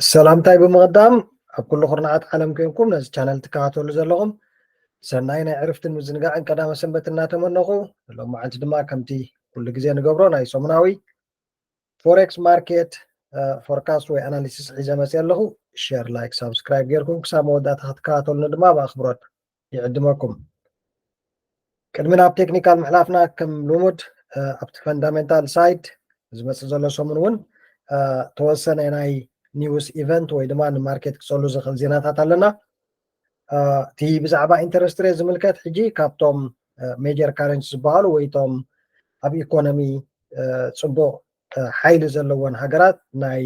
سلامتاي بمقدام كل خرنعات عالم كينكم ناس channel تكاتولو زلهم سناينا عرفت المزنقاع ان قدام سنبتنا تمنقو لو ما عاد دما كمتي كل جزي نقبرو ناي سومناوي فوركس ماركت فوركاست وي اناليسيس حيزا مسير له شير لايك سبسكرايب غيركم كسام ودات تكاتولو ندما باخبرات يعدمكم كلمنا بتكنيكال محلافنا كم لومد ابت فاندامنتال سايد زمس زلو سومنون توسن ناي نيوز ايفنت ወይ ድማ ንማርኬት ክፀሉ ዝኽእል ዜናታት ኣለና እቲ ብዛዕባ ኢንተረስት ሬት ዝምልከት ሕጂ ካብቶም ሜጀር ካረንሲ ዝበሃሉ ወይ ቶም ኣብ ኢኮኖሚ ፅቡቅ ሓይሊ ዘለዎን ሃገራት ናይ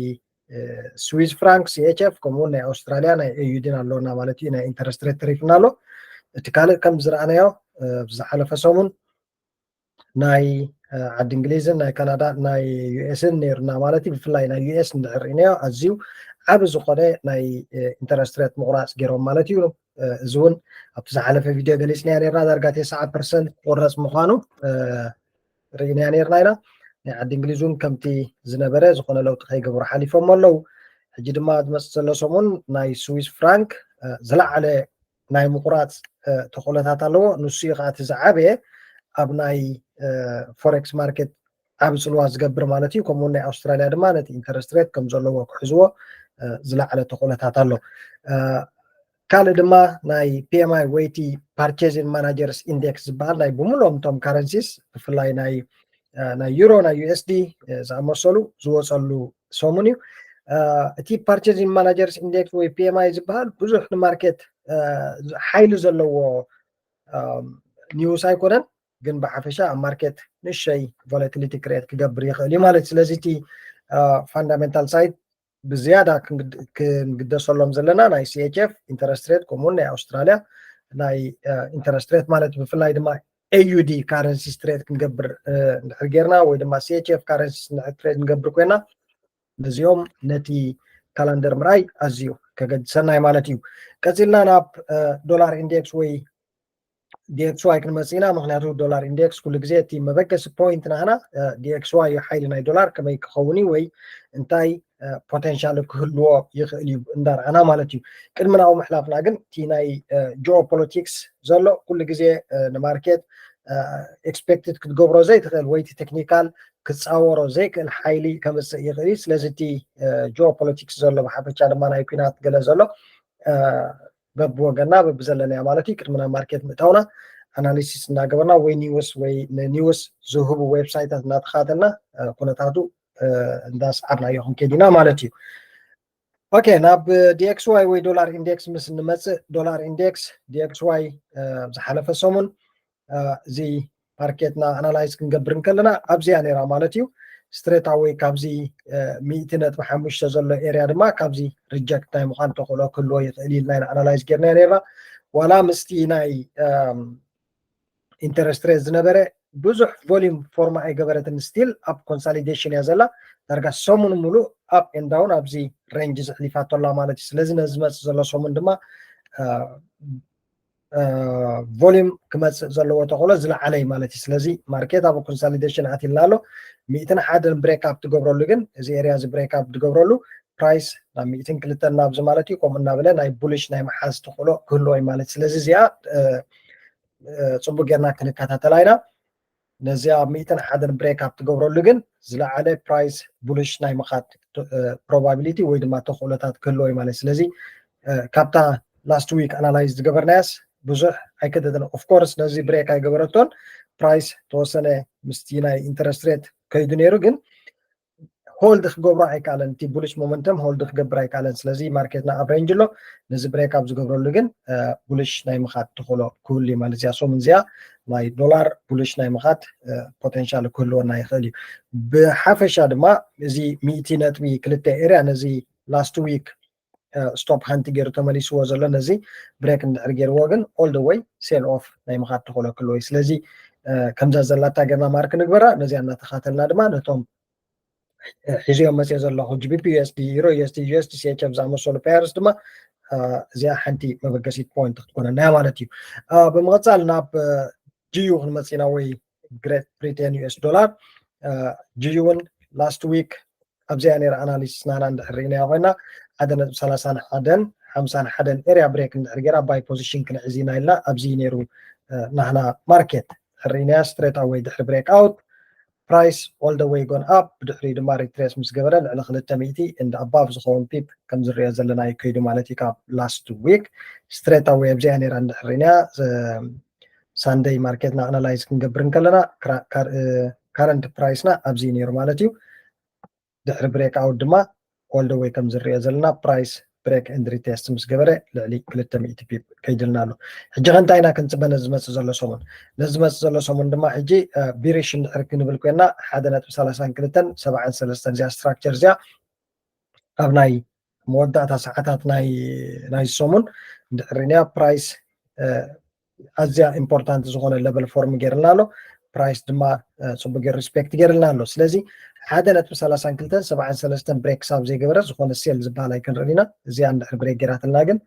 ስዊዝ ፍራንክ ሲኤችኤፍ ከምኡ ናይ ኣውስትራልያ ናይ ኤዩዲን ኣለና ማለት እዩ ናይ ኢንተረስት ሬት ተሪፍና ኣሎ እቲ ካልእ ከም ዝረኣናዮ ብዝሓለፈ ሰሙን ናይ ዓዲ እንግሊዝን ናይ ካናዳ ናይ ዩኤስን ነርና ማለት እዩ ብፍላይ ናይ ዩኤስ እንድሕርኢናዮ ኣዝዩ ዓብ ዝኾነ ናይ ኢንተረስት ሬት ምቁራፅ ገይሮም ማለት እዩ እዚ እውን ኣብቲ ዝሓለፈ ቪድዮ ገሊፅናያ ነርና ዳርጋ 9% ቁረፅ ምዃኑ ርኢናያ ነርና ኢና ናይ ዓዲ እንግሊዝ እውን ከምቲ ዝነበረ ዝኾነ ለውጢ ከይገብሩ ሓሊፎም ኣለው ሕጂ ድማ ዝመፅእ ዘሎ ሰሙን ናይ ስዊስ ፍራንክ ዝለዓለ ናይ ምቁራፅ ተኽእሎታት ኣለዎ ንሱ እዩ ከዓ እቲ ዝዓበየ ኣብ ናይ ፎሬክስ ማርኬት ዓብ ፅልዋ ዝገብር ማለት እዩ ከምኡ ናይ ኣውስትራልያ ድማ ነቲ ኢንተረስት ሬት ከም ዘለዎ ክሕዝዎ ዝለዓለ ተኽእሎታት ኣሎ ካልእ ድማ ናይ ፒኤምኣይ ወይቲ ፓርቼዚንግ ማናጀርስ ኢንዴክስ ዝበሃል ናይ ብምሎም ቶም ካረንሲስ ብፍላይ ናይ ዩሮ ናይ ዩኤስዲ ዝኣመሰሉ ዝወፀሉ ሰሙን እዩ እቲ ፓርቼዚንግ ማናጀርስ ኢንዴክስ ወይ ፒኤምኣይ ዝበሃል ብዙሕ ንማርኬት ሓይሊ ዘለዎ ኒውስ ኣይኮነን ግን ብሓፈሻ ኣብ ማርኬት ንእሽተይ ቮላቲሊቲ ክሬት ክገብር ይኽእል እዩ ማለት ስለዚ እቲ ፋንዳሜንታል ሳይድ ብዝያዳ ክንግደሰሎም ዘለና ናይ ሲኤችኤፍ ኢንተረስት ሬት ከምኡውን ናይ ኣውስትራልያ ናይ ኢንተረስት ሬት ማለት ብፍላይ ድማ ኤዩዲ ካረንሲ ስትሬት ክንገብር እንድሕር ጌርና ወይ ድማ ሲኤችኤፍ ካረንሲ ትሬት ክንገብር ኮይና ነዚኦም ነቲ ካላንደር ምርኣይ ኣዝዩ ከገድሰናይ ማለት እዩ ቀፂልና ናብ ዶላር ኢንዴክስ ወይ DXY ክንመፅእ ኢና ምክንያቱ ዶላር ኢንዴክስ ኩሉ ግዜ እቲ መበገሲ ፖይንት ናህና DXY ሓይሊ ናይ ዶላር ከመይ ክኸውን እዩ ወይ እንታይ ፖቴንሻል ክህልዎ ይኽእል እዩ እንዳርኣና ማለት እዩ ቅድሚ ናብኡ ምሕላፍና ግን እቲ ናይ ጂኦፖለቲክስ ዘሎ ኩሉ ግዜ ንማርኬት ኤክስፔክትድ ክትገብሮ ዘይትኽእል ወይ እቲ ቴክኒካል ክፃወሮ ዘይክእል ሓይሊ ከምፅእ ይኽእል እዩ ስለዚ እቲ ጂኦፖለቲክስ ዘሎ ብሓፈሻ ድማ ናይ ኩናት ገለ ዘሎ በብወገና በብዘለናያ ማለት እዩ ቅድሚ ናብ ማርኬት ምእታውና ኣናሊሲስ እናገበርና ወይ ኒውስ ዝህቡ ዌብሳይታት እናተኻተልና ኩነታቱ እንዳሰዓብናዮ ክንከይድ ኢና ማለት እዩ ኦኬ ናብ DXY ወይ ዶላር ኢንዴክስ ምስ እንመፅእ ዶላር ኢንዴክስ DXY ዝሓለፈ ሰሙን እዚ ማርኬትና ኣናላይዝ ክንገብር ከለና ኣብዚያ ነይራ ማለት እዩ ስትሬት ኣዌይ ካብዚ 100.5 ዘሎ ኤርያ ድማ ካብዚ ሪጀክት ናይ ምዃን ተኽእሎ ክህልዎ ይኽእል ኢልና ኢና ኣናላይዝ ጌርና ነርና ዋላ ምስቲ ናይ ኢንተረስት ሬት ዝነበረ ብዙሕ ቮሊዩም ፎርማ ኣይገበረትን ስቲል ኣብ ኮንሳሊዴሽን እያ ዘላ ዳርጋ ሰሙን ሙሉእ ኣፕ ኤንድ ዳውን ኣብዚ ሬንጅ ዘሕሊፋቶላ ማለት እዩ ስለዚ ነዚ ዝመፅእ ዘሎ ሰሙን ድማ ቮሊዩም ክመፅእ ዘለዎ ተኽእሎ ዝለዓለ እዩ ማለት እዩ ስለዚ ማርኬት ኣብ ኮንሳሊዴሽን ኣትልና ኣሎ 101 ብሬክ ኣፕ ትገብረሉ ግን እዚ ኤርያ እዚ ብሬክ ኣፕ ትገብረሉ ፕራይስ ናብ 102 ናብዚ ማለት እዩ ከምኡ እናበለ ናይ ቡሊሽ ናይ መሓዝ ተኽእሎ ክህልዎ እዩ ማለት ስለዚ እዚኣ ፅቡቅ ጌርና ክንከታተላ ኢና ነዚኣ 101 ብሬክ ኣፕ ትገብረሉ ግን ዝለዓለ ፕራይስ ቡሊሽ ናይ ምኻድ ፕሮባቢሊቲ ወይ ድማ ተኽእሎታት ክህልዎ እዩ ማለት ስለዚ ካብታ ላስት ዊክ ኣናላይዝ ዝገበርናያስ ብዙሕ ኣይከደተን ኦፍኮርስ ነዚ ብሬክ ኣይገበረቶን ፕራይስ ተወሰነ ምስቲ ናይ ኢንተረስት ሬት ከይዱ ነይሩ ግን ሆልድ ክገብሮ ኣይከኣለን እቲ ቡሊሽ ሞመንተም ሆልድ ክገብር ኣይከኣለን ስለዚ ማርኬትና ኣብ ሬንጅ ኣሎ ነዚ ብሬክ ኣብ ዝገብረሉ ግን ቡሊሽ ናይ ምኻድ ተኽእሎ ክህሉ እዩ ማለት እዚኣ ሶም እዚኣ ናይ ዶላር ቡሊሽ ናይ ምኻድ ፖቴንሻል ክህልወና ይኽእል እዩ ብሓፈሻ ድማ እዚ 100.2 ኤርያ ነዚ ላስት ዊክ ስቶፕ ሃንቲ ገይሩ ተመሊስዎ ዘሎ ነዚ ብሬክ እንድሕር ገይርዎ ግን ኦል ደ ወይ ሴል ኦፍ ናይ ምኻድ ተኽእሎ ክህልዎ እዩ ስለዚ ከምዛ ዘላታ ጌርና ማርክ ንግበራ ነዚኣ እናተኻተልና ድማ ነቶም ሒዝዮም መፅኦ ዘለኹ ጂቢፒ ዩኤስዲ ዩሮ ዩኤስዲ ዩኤስዲ ሲኤችኤፍ ዝኣመሰሉ ፔርስ ድማ እዚኣ ሓንቲ መበገሲት ፖይንት ክትኮነና ማለት እዩ ብምቕፃል ናብ ጂዩ ክንመፅእ ኢና ወይ ግሬት ብሪቴን ዩኤስ ዶላር ጂዩ እውን ላስት ዊክ ኣብዚኣ ነራ ኣናሊሲስ ናና እንድሕር ርኢናያ ኮይና 1.31 51 ኤርያ ብሬክ እንድሕር ጌራ ባይ ፖዚሽን ክንሕዝ ኢና ኢልና ኣብዚ ነይሩ ናህና ማርኬት ርኢናያ ስትሬት ኣዌይ ድሕሪ ብሬክ ኣውት ፕራይስ ኦል ደ ዌይ ጎን ኣፕ ብድሕሪ ድማ ሪትሬስ ምስ ገበረ ልዕሊ 200 እንደ ኣባብ ዝኸውን ፒፕ ከም ዝርኦ ዘለና ይከይዱ ማለት እዩ ካብ ላስት ዊክ ስትሬት ኣዌይ ኣብዚኣ ነራ እንድሕር ርኢናያ ሳንደይ ማርኬትና ኣናላይዝ ክንገብር ከለና ካረንት ፕራይስና ኣብዚ ነይሩ ማለት እዩ ድሕሪ ብሬክ ኣውት ድማ ኦል ደ ዌይ ከም ዝርኦ ዘለና ፕራይስ ብሬክ ኤንድ ሪቴስት ምስ ገበረ ልዕሊ 200 ፒፕ ከይድልና ኣሎ ሕጂ ከንታይ ኢና ክንፅበ ነዚ ዝመፅእ ዘሎ ሰሙን ነዚ ዝመፅእ ዘሎ ሰሙን ድማ ሕጂ ቢሪሽ እንድሕር ክንብል ኮይና 1.32 73 እዚኣ ስትራክቸር እዚኣ ኣብ ናይ መወዳእታ ሰዓታት ናይ ሰሙን እንድሕር ርኢናያ ፕራይስ ኣዝያ ኢምፖርታንት ዝኾነ ሌቨል ፎርም ገይርልና ኣሎ ፕራይስ ድማ ፅቡቅ ገይሩ ሪስፔክት ገይርልና ኣሎ ስለዚ 1.32 73 ብሬክ ክሳብ ዘይገበረ ዝኾነ ሴል ዝበሃል ኣይክንርኢ ኢና እዚኣ እንድሕር ብሬክ ገይራትልና ግን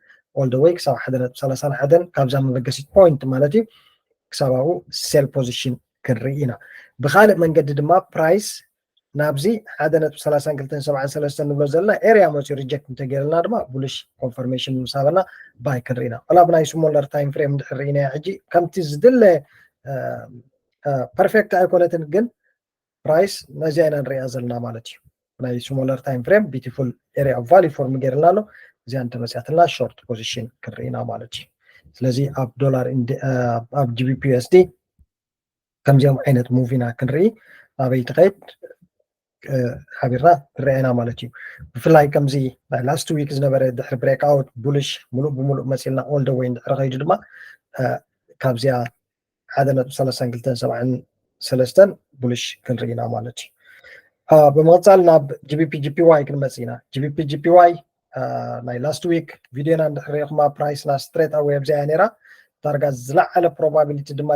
ኦል ደ ዌይ ክሳብ 1.31 ካብዛ መበገሲት ፖይንት ማለት እዩ ክሳብ ኣብኡ ሴል ፖዚሽን ክንርኢ ኢና ብካልእ መንገዲ ድማ ፕራይስ ናብዚ 1.3273 ንብሎ ዘለና ኤርያ መፅኡ ሪጀክት እንተገይርልና ድማ ቡሊሽ ኮንፈርሜሽን ምሳበና ባይ ክንርኢ ኢና ኣብ ናይ ስሞለር ታይም ፍሬም እንድሕር ርኢናያ ሕጂ ከምቲ ዝድለ ፐርፌክት ኣይኮነትን ግን ፕራይስ ነዚኣ ኢና ንሪኣ ዘለና ማለት እዩ ናይ ስሞለር ታይም ፍሬም ቢዩቲፉል ኤርያ ኦፍ ቫልዩ ፎርም ገይርና ኣሎ እዚኣ እንተመፅያትና ሾርት ፖዚሽን ክንርኢ ኢና ማለት እዩ ስለዚ ኣብ ዶላር ኣብ ጂቢፒ ዩኤስዲ ከምዚኦም ዓይነት ሙቭ ኢና ክንርኢ ኣበይ ትኸይድ ሓቢርና ንሪኣ ኢና ማለት እዩ ብፍላይ ከምዚ ናይ ላስት ዊክ ዝነበረ ድሕሪ ብሬክ ኣውት ቡሊሽ ሙሉእ ብሙሉእ መፂልና ኦል ደ ዌይ እንድሕሪ ከይዱ ድማ ካብዚኣ 1.3273 ቡሊሽ ክንርኢ ኢና ማለት እዩ ብምቕፃል ናብ ጂቢፒ ጂፒዋይ ክንመፅ ኢና ጂቢፒ ጂፒዋይ ናይ ላስት ዊክ ቪድዮና እንድሕር ሪኢኹማ ፕራይስና ስትሬት ኣዌይ ኣብዚኣ ነራ ዳርጋ ዝለዓለ ፕሮባቢሊቲ ድማ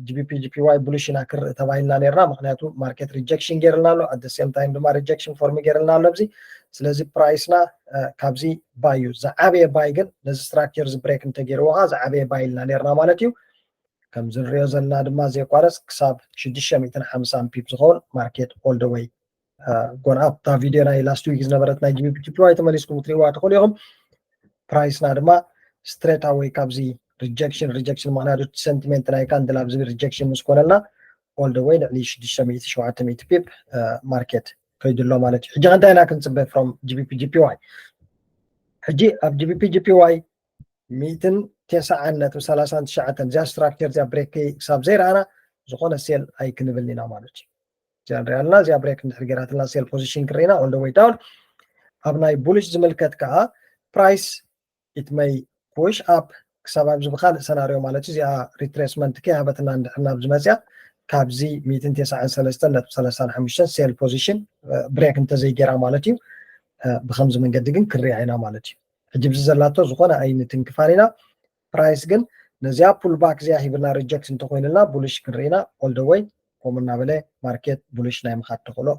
ጂቢፒ ጂፒዋይ ቡሊሽ ኢና ክርኢ ተባሂልና ነርና ምክንያቱ ማርኬት ሪጀክሽን ገይርልና ኣሎ ኣት ሴም ታይም ድማ ሪጀክሽን ፎርም ገይርልና ኣሎ ኣብዚ ስለዚ ፕራይስና ካብዚ ባይ እዩ ዝዓበየ ባይ ግን ነዚ ስትራክቸር ዝብሬክ እንተገይርዎ ከዓ ዝዓበየ ባይ ኢልና ነርና ማለት እዩ ከም ዝንሪኦ ዘለና ድማ ዘይቋረፅ ክሳብ 650 ፒፕ ዝኸውን ማርኬት ኦል ደ ዌይ ጎን ኣፕ እታ ቪድዮ ናይ ላስት ዊክ ዝነበረት ናይ ጂቢፒ ጂፒዋይ ተመሊስኩም ክትሪእዋ ትኽእሉ ኢኹም ፕራይስና ድማ ስትሬት ኣዌይ ካብዚ ሪጀክሽን ምክንያቱ ሰንቲሜንት ናይ ካንድል ኣብዚ ሪጀክሽን ምስ ኮነልና ኦል ደ ዌይ ልዕሊ 600-700 ፒፕ ማርኬት ከይድሎ ማለት እዩ ሕጂ ከንታይ ኢና ክንፅበ ፍሮም ጂቢፒ ጂፒዋይ ሕጂ ኣብ ጂቢፒ ጂፒዋይ 109.39 እዚኣ ስትራክቸር እዚኣ ብሬክ ክሳብ ዘይረኣና ዝኾነ ሴል ኣይክንብል ኢና ማለት እዩ እዚኣ ንሪኣ ኣለና እዚኣ ብሬክ እንድሕር ገይራትና ሴል ፖዚሽን ክርኢና ኦል ደ ዌይ ዳውን ኣብ ናይ ቡሊሽ ዝምልከት ከዓ ፕራይስ ኢት መይ ፑሽ ኣፕ ክሳብ ኣብዚ ብካልእ ሰናርዮ ማለት እዩ እዚኣ ሪትሬስመንት ከይሃበትና እንድሕር ናብ ዝመፅያ ካብዚ 193.35 ሴል ፖዚሽን ብሬክ እንተዘይገይራ ማለት እዩ ብከምዚ መንገዲ ግን ክንሪኣ ኢና ማለት እዩ ሕጂ ብዚ ዘላቶ ዝኾነ ኣይንትንክፋል ኢና ፕራይስ ግን ነዚኣ ፑልባክ እዚኣ ሂብና ሪጀክት እንተኮይኑልና ቡሊሽ ክንርኢና ኦል ደ ዌይ ከምኡ እናበለ ማርኬት ቡሊሽ ናይ ምኻድ ተኽእሎ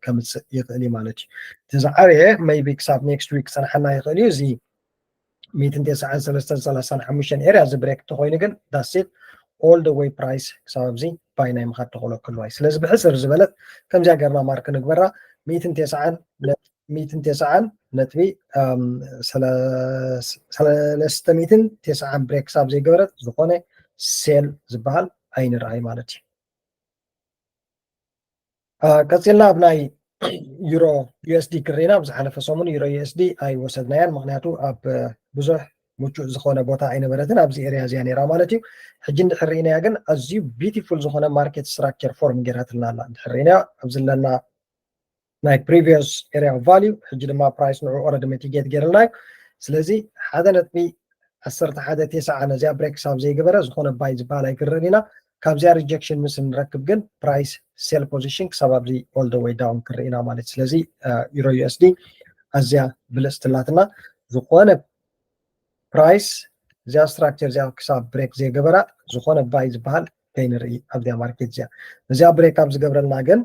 ከምፅእ ይኽእል እዩ ማለት እዩ እቲ ዝዓበየ ሜይቢ ክሳብ ኔክስት ዊክ ፀናሐና ይኽእል እዩ እዚ 193.35 ኤርያ ዝብሬክ እንተኮይኑ ግን ዳሴት ኦል ደ ዌይ ፕራይስ ክሳብ ኣብዚ ባይ ናይ ምኻድ ተኽእሎ ክህልዋ እዩ ስለዚ ብሕፅር ዝበለት ከምዚኣ ገርና ማርክ ንግበራ 190 ነጥቢ 390 ብሬክ ክሳብ ዘይገበረት ዝኾነ ሴል ዝበሃል ኣይንርኣይ ማለት እዩ ቀፂልና ኣብ ናይ ዩሮ ዩኤስዲ ክርኢና ብዝሓለፈ ሰሙን ዩሮ ዩኤስዲ ኣይወሰድናያን ምክንያቱ ኣብ ብዙሕ ምቹእ ዝኾነ ቦታ ኣይነበረትን ኣብዚ ኤርያ እዚኣ ነራ ማለት እዩ ሕጂ እንድሕር ርኢናያ ግን ኣዝዩ ቢዩቲፉል ዝኾነ ማርኬት ስትራክቸር ፎርም ገይራትልና ኣላ እንድሕር ርኢናያ ኣብ ዘለና ናይ ፕሪቪየስ ኤርያ ኦፍ ቫልዩ ሕጂ ድማ ፕራይስ ንዑ ኦረዲ ሚቲጌት ገይርልና እዩ ስለዚ 1.1190 ነዚኣ ብሬክ ክሳብ ዘይገበረ ዝኾነ ባይ ዝበሃል ኣይክንርኢ ኢና ካብዚኣ ሪጀክሽን ምስ ንረክብ ግን ፕራይስ ሴል ፖዚሽን ክሳብ ኣብዚ ኦል ደ ዌይ ዳውን ክርኢና ማለት ስለዚ ዩሮ ዩኤስዲ ኣዝያ ብልፅትላትና ዝኾነ ፕራይስ እዚኣ ስትራክቸር እዚኣ ክሳብ ብሬክ ዘይገበራ ዝኾነ ባይ ዝበሃል ከይንርኢ ኣብዚኣ ማርኬት እዚኣ እዚኣ ብሬክ ኣብ ዝገብረልና ግን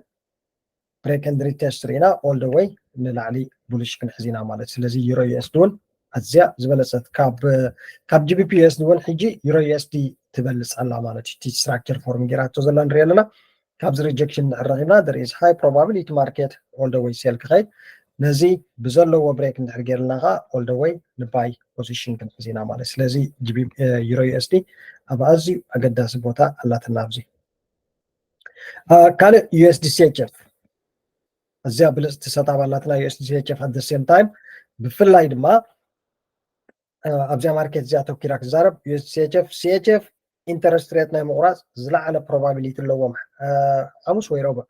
ብሬክ ኤንድ ሪቴስት ርኢና ኦል ደ ዌይ ንላዕሊ ቡሊሽ ክንሕዝ ኢና ማለት ስለዚ ዩሮ ዩኤስዲ እውን ኣዝያ ዝበለፀት ካብ ጂቢፒ ዩኤስዲ እውን ሕጂ ዩሮ ዩኤስዲ ትበልፅ ኣላ ማለት እዩ እቲ ስትራክቸር ፎርም ጌራቶ ዘላ ንሪኢ ኣለና ካብዚ ሪጀክሽን ንዕረኺብና there is high probability market all the way ሴል ክኸይድ ነዚ ብዘለዎ ብሬክ እንድሕር ጌርልና ኸ all the way ንባይ ፖዚሽን ክንሕዝ ኢና ማለት ስለዚ ዩሮ ዩኤስዲ ኣብ ኣዝዩ ኣገዳሲ ቦታ ኣላትና ኣብዚ ካልእ ዩኤስዲ ሲኤችኤፍ እዚኣ ብልፅቲ ሰጣብ ኣላትና ዩኤስዲ ሲኤችኤፍ at the same time ብፍላይ ድማ ኣብዚኣ ማርኬት እዚኣ ተኪራ ክዛረብ ዩኤስዲ ሲኤችኤፍ ኢንተረስት ሬት ናይ ምቁራፅ ዝለዓለ ፕሮባቢሊቲ ኣለዎም ሓሙስ ወይ ረቡዕ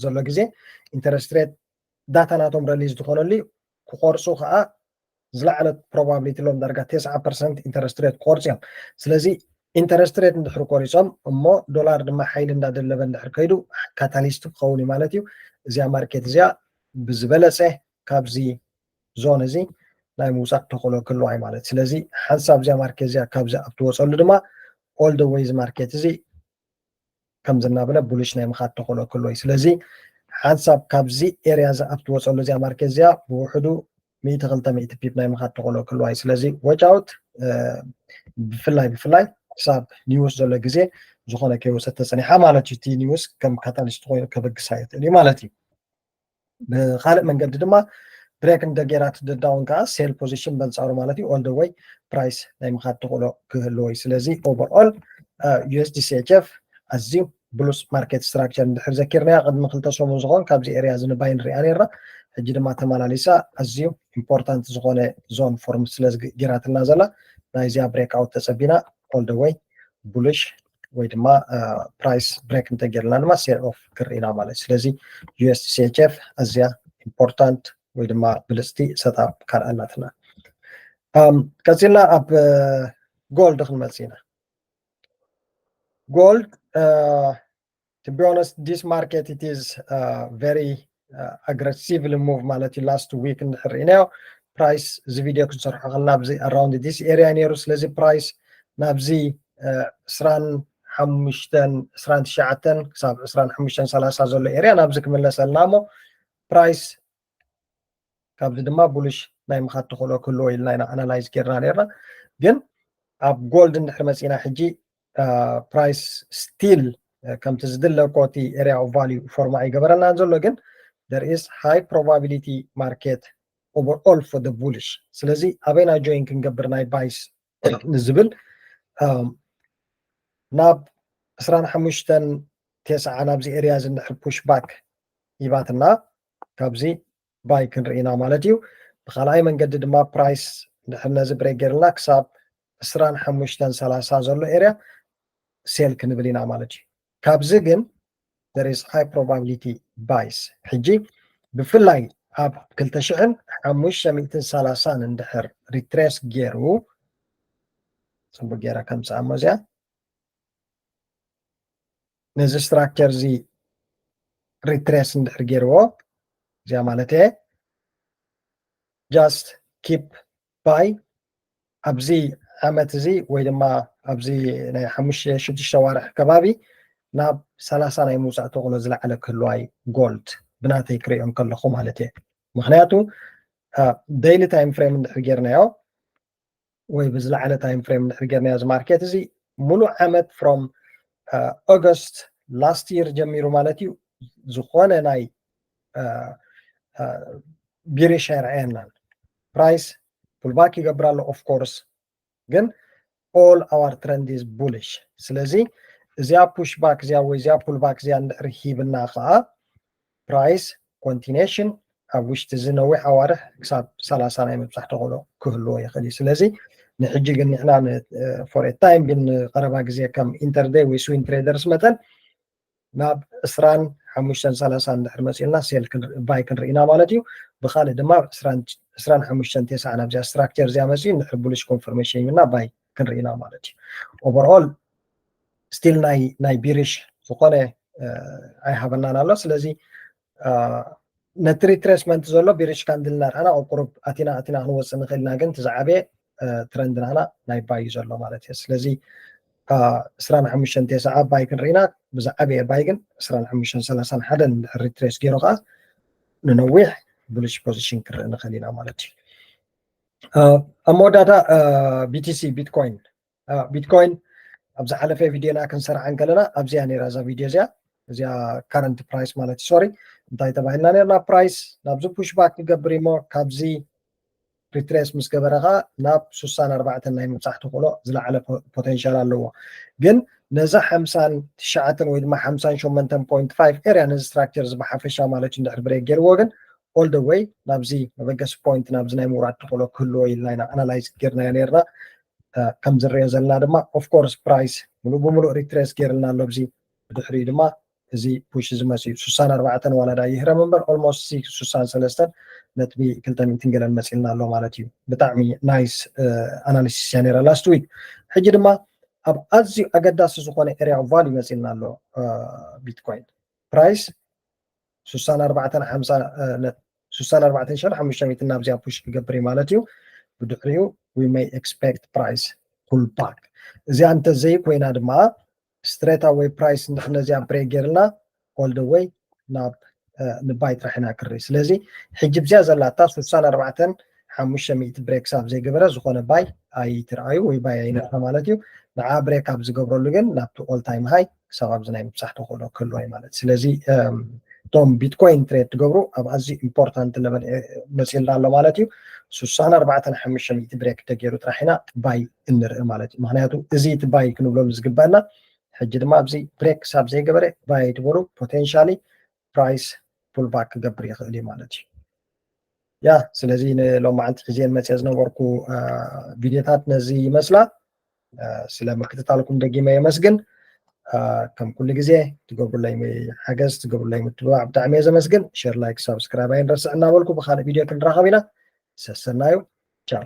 ዘሎ ግዜ ኢንተረስት ሬት ዳታ ናቶም ረሊዝ ዝኾነሉ ክቆርፁ ከዓ ዝለዓለ ፕሮባቢሊቲ ኣለዎም ዳርጋ 90% ኢንተረስት ሬት ክቆርፁ እዮም ስለዚ ኢንተረስት ሬት እንድሕር ቆሪፆም እሞ ዶላር ድማ ሓይሊ እንዳደለበ እንድሕር ከይዱ ካታሊስት ክኸውን እዩ ማለት እዩ እዚኣ ማርኬት እዚኣ ብዝበለፀ ካብዚ ዞን እዚ ናይ ምውፃእ ተኽእሎ ክህልዋ እዩ ማለት ስለዚ ሓንሳብ እዚኣ ማርኬት እዚኣ ካብዚ ኣብ ትወፀሉ ድማ all the ways ማርኬት እዚ ከም ዝናበለ ቡሊሽ ናይ ምኻድ ተኽእሎ ክህልዎ እዩ ስለዚ ሓንሳብ ካብዚ ኤርያ እዚ ኣብ ትወፀሉ እዚኣ ማርኬት እዚኣ ብውሕዱ 100-200 ፒፕ ናይ ምኻድ ተኽእሎ ክህልዋ እዩ ስለዚ watch out ብፍላይ ክሳብ ኒውስ ዘሎ ግዜ ዝኾነ ከይወፀት ተፀኒሓ ማለት እዩ እቲ ኒውስ ከም ካታሊስት ኮይኑ ከበግሳ ይኽእል እዩ ማለት እዩ ብካልእ መንገዲ ድማ ብሬክ እንደጌራ ትድዳውን ከዓ ሴል ፖዚሽን በንፃሩ ማለት እዩ all the way ፕራይስ ናይ ምኻድ ተኽእሎ ክህልዎ እዩ ስለዚ ኦቨርኦል ዩኤስዲ ሲኤችኤፍ ኣዝዩ ብሉስ ማርኬት ስትራክቸር እንድሕር ዘኪርናያ ቅድሚ 2 ሰሙን ዝኾን ካብዚ ኤርያ እዚ ንባይ ንሪኣ ነርና ሕጂ ድማ ተመላሊሳ ኣዝዩ ኢምፖርታንት ዝኾነ ዞን ፎርም ስለጌራትና ዘላ ናይዚኣ ብሬክ ኣውት ተፀቢና all the way ቡሊሽ ወይ ድማ ፕራይስ ብሬክ እንተጌርና ድማ ሴል ኦፍ ክርኢና ማለት ስለዚ ዩኤስዲ ሲኤችኤፍ ኣዝያ ኢምፖርታንት ወይ ድማ ብልፅቲ ሰጣብ ካልእ ኣላትና ቀፂልና ኣብ ጎልድ ክንመፅእ ኢና ጎልድ to be honest this market it is very aggressively move ማለት እዩ last week እንድሕርኢናዮ ፕራይስ እዚ ቪድዮ ክንሰርሖ ከለና ኣብዚ around this area ነይሩ ስለዚ ፕራይስ ናብዚ 25-29 ክሳብ 25-30 ዘሎ ኤርያ ናብዚ ክምለሰልና እሞ ፕራይስ ካብዚ ድማ ቡሊሽ ናይ ምኻድ ተኽእሎ ክህልዎ ኢልና ኢና ኣናላይዝ ጌርና ነርና ግን ኣብ ጎልድ እንድሕር መፂና ሕጂ ፕራይስ ስቲል ከምቲ ዝድለቆ እቲ ኤርያ ኦፍ ቫልዩ ፎርማ ኣይገበረልናን ዘሎ ግን there is high probability market overall for the bullish ስለዚ ኣበይና ጆይን ክንገብር ናይ ባይስ ንዝብል ናብ 25-9 ናብዚ ኤርያ እዚ እንድሕር ፑሽ ባክ ይባትና ካብዚ ባይ ክንርኢና ማለት እዩ ብካልኣይ መንገዲ ድማ ፕራይስ እንድሕር ነዚ ብሬክ ጌርልና ክሳብ 25-30 ዘሎ ኤርያ ሴል ክንብል ኢና ማለት እዩ ካብዚ ግን there is high probability buys ሕጂ ብፍላይ ኣብ 2530 እንድሕር ሪትሬስ ገይሩ ፅቡቅ ጌራ ከምፅኣ እሞ እዚኣ ነዚ ስትራክቸር እዚ ሪትሬስ እንድሕር ገይርዎ እዚኣ ማለት እየ just keep buy ኣብዚ ዓመት እዚ ወይ ድማ ኣብዚ ናይ 5-6 ዋርሕ ከባቢ ናብ 30 ናይ ምውፃእ ተኽእሎ ዝለዓለ ክህልዋ እዩ ጎልድ ብናተይ ክሪኦም ከለኹ ማለት እየ ምክንያቱ ዴይሊ ታይም ፍሬም እንድሕር ጌርናዮ ወይ ብዝለዓለ ታይም ፍሬም እንድሕር ጌርናዮ እዚ ማርኬት እዚ ሙሉእ ዓመት ፍሮም ኦገስት ላስት ይር ጀሚሩ ማለት እዩ ዝኾነ ናይ ቢሪሽ ኣይረአየናን ፕራይስ ፑልባክ ይገብር ኣሎ ኦፍ ኮርስ ግን all our trend is bullish ስለዚ እዚኣ ፑሽ ባክ እዚኣ ወይ እዚኣ ፑል ባክ እዚኣ እንድሕር ሂብና ከዓ ፕራይስ ኮንቲኔሽን ኣብ ውሽጢ ዝነዊሕ ኣዋርሕ ክሳብ 30 ናይ ምብፃሕ ተኽእሎ ክህልዎ ይኽእል እዩ ስለዚ ንሕጂ ግን ንሕና ፎር ታይም ግን ቀረባ ግዜ ከም ኢንተርዴይ ወይ ስዊን ትሬደርስ መጠን ናብ 25-30 እንድሕር መፂልና ሴል ባይ ክንርኢና ማለት እዩ ብካልእ ድማ 25-9 ናብዚኣ ስትራክቸር እዚኣ መፅኡ እንድሕር ቡሊሽ ኮንፈርሜሽን ይብና ባይ ክንርኢና ማለት እዩ ኦቨርኦል ስቲል ናይ ቢሪሽ ዝኾነ ኣይሃበናን ኣሎ ስለዚ ነቲ ሪትሬስመንት ዘሎ ቢሪሽ ካንድል እናርአና ኣብ ቁሩብ ኣቲና ክንወፅእ ንኽእል ኢና ግን ትዝዓበየ ትረንድ ናና ናይ ባይ እዩ ዘሎ ማለት እዩ ስለዚ 25-9 ባይ ክንርኢና ብዝዓበየ ባይ ግን 25-30 ሓደ እንድሕር ሪትሬስ ገይሩ ከዓ ንነዊሕ ቡሊሽ ፖዚሽን ክርእ ንኽእል ኢና ማለት እዩ ኣብ መወዳእታ ቢቲሲ ቢትኮይን ኣብ ዝሓለፈ ቪድዮና ክንሰርሐን ከለና ኣብዚኣ ነይራ እዛ ቪድዮ እዚኣ እዚኣ ካረንት ፕራይስ ማለት እዩ ሶሪ እንታይ ተባሂልና ነርና ፕራይስ ናብዚ ፑሽባክ ክገብር እሞ ካብዚ ሪትሬስ ምስ ገበረ ከዓ ናብ 64 ናይ ምብፃሕ ትኽእሎ ዝለዓለ ፖቴንሻል ኣለዎ ግን ነዛ 59 ወይ ድማ 58.5 ኤርያ ነዚ ስትራክቸር ዝብሓፈሻ ማለት እዩ እንድሕር ብሬክ ገይርዎ ግን ኦል ደ ዌይ ናብዚ መበገሲ ፖይንት ናብዚ ናይ ምውራድ ትኽእሎ ክህልዎ ኢልና ኢና ኣናላይዝ ጌርናዮ ነርና ከም ዝሪኦ ዘለና ድማ ኦፍኮርስ ፕራይስ ሙሉእ ብሙሉእ ሪትሬስ ገይርልና ኣሎ ብዚ ብድሕሪኡ ድማ እዚ ፑሽ ዝመፅኡ 64 ዋላ ዳ ይህረም እምበር ኦልሞስት 63 ነቲ ብ200 ገለን መፂልና ኣሎ ማለት እዩ ብጣዕሚ ናይስ ኣናሊሲስ እያ ነይራ ላስት ዊክ ሕጂ ድማ ኣብ ኣዝዩ ኣገዳሲ ዝኾነ ኤርያ ኦፍ ቫልዩ መፂልና ኣሎ ቢትኮይን ፕራይስ 64,500 ናብዚኣ ፑሽ ክገብር ማለት እዩ ብድሕሪኡ we may expect price pull back እዚኣ እንተዘይ ኮይና ድማ ስትሬት ኣዌይ ፕራይስ ንሕነዚኣ ብሬክ ገይርና all the way ናብ ንባይ ጥራሕና ክርኢ ስለዚ ሕጂ ብዚኣ ዘላታ 64,500 ብሬክ ሳብ ዘይገበረ ዝኾነ ባይ ኣይትረኣዩ ወይ ባይ ኣይነርካ ማለት እዩ ንዓ ብሬክ ኣብ ዝገብረሉ ግን ናብቲ ኦል ታይም ሃይ ክሳብ ኣብዚ ናይ ምብፃሕ ተኽእሎ ክህልዎ እዩ ማለት ስለዚ ቶም ቢትኮይን ትሬድ ትገብሩ ኣብ ኣዝዩ ኢምፖርታንት ለቨል መፂልና ኣሎ ማለት እዩ 64,500 ብሬክ ተገይሩ ጥራሕ ኢና ባይ እንርኢ ማለት እዩ ምክንያቱ እዚ እቲ ባይ ክንብሎም ዝግባአና ሕጂ ድማ ኣብዚ ብሬክ ሳብ ዘይገበረ ባይ ትበሉ ፖቴንሻሊ ፕራይስ ፑል ባክ ክገብር ይኽእል እዩ ማለት እዩ ያ ስለዚ ንሎማዓንቲ ሕዚአን መፅአ ዝነበርኩ ቪድዮታት ነዚ ይመስላ ስለ ምክትታልኩም ደጊመ የመስግን ከም ኩሉ ግዜ ትገብሩለይ ሓገዝ ትገብሩለይ ምትብባዕ ብጣዕሚ እየ ዘመስግን ሼር ላይክ ሳብስክራይብ ኣይንረስዕ እናበልኩ ብካልእ ቪድዮ ክንራኸብ ኢና ሰሰናዩ ቻው